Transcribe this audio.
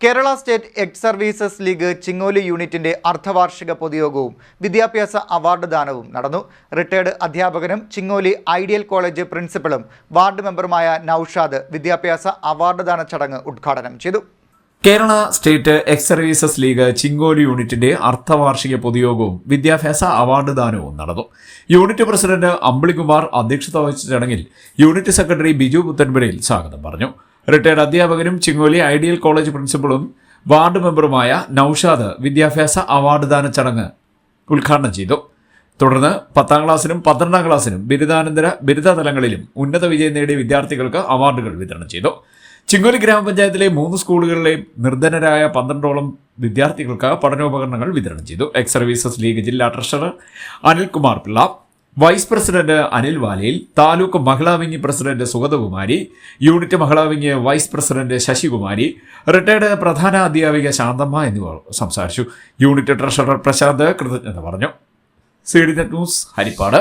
Kerala state ex services league Chingoli യൂണിറ്റിന്റെ അർദ്ധവാർഷിക പൊതുയോഗവും വിദ്യാഭ്യാസ അവാർഡ് ദാനവും നടന്നു. റിട്ടയർഡ് അധ്യാപകനും ചിങ്ങോലി ഐഡിയൽ കോളേജ് പ്രിൻസിപ്പലും വാർഡ് മെമ്പറുമായ നൌഷാദ് വിദ്യാഭ്യാസ അവാർഡ് ദാന ചടങ്ങ് ഉദ്ഘാടനം ചെയ്തു. Kerala state ex services league Chingoli യൂണിറ്റിന്റെ അർദ്ധവാർഷിക പൊതുയോഗവും വിദ്യാഭ്യാസ അവാർഡ് ദാനവും നടന്നു. യൂണിറ്റ് പ്രസിഡന്റ് അമ്പിളികുമാർ അധ്യക്ഷത വഹിച്ച ചടങ്ങിൽ യൂണിറ്റ് സെക്രട്ടറി ബിജു പുത്തൻപുരയിൽ സ്വാഗതം പറഞ്ഞു. റിട്ടയർഡ് അധ്യാപകനും ചിങ്ങോലി ഐഡിയൽ കോളേജ് പ്രിൻസിപ്പലും വാർഡ് മെമ്പറുമായ നൌഷാദ് വിദ്യാഭ്യാസ അവാർഡ് ദാന ചടങ്ങ് ഉദ്ഘാടനം ചെയ്തു. തുടർന്ന് 10ാം ക്ലാസ്സിനും 12ാം ക്ലാസ്സിനും ബിരുദാനന്തര ബിരുദ തലങ്ങളിലും ഉന്നത വിജയം നേടിയ വിദ്യാർത്ഥികൾക്ക് അവാർഡുകൾ വിതരണം ചെയ്തു. ചിങ്ങോലി ഗ്രാമപഞ്ചായത്തിലെ 3 സ്കൂളുകളിലെയും നിർധനരായ 12ഓളം വിദ്യാർത്ഥികൾക്ക് പഠനോപകരണങ്ങൾ വിതരണം ചെയ്തു. എക്സ് സർവീസസ് ലീഗ് ജില്ലാ treasurer Anilkumar Pillai, vice president Anil Valayil, taluk Mahila wing president Sugathakumari, unit Mahila wing vice president Sasikumari, retired പ്രധാന അധ്യാപിക ശാന്തമ്മ എന്നിവർ സംസാരിച്ചു. യൂണിറ്റ് ട്രഷറർ പ്രശാന്ത് കൃതജ്ഞത പറഞ്ഞു. CDNet news, Harippad.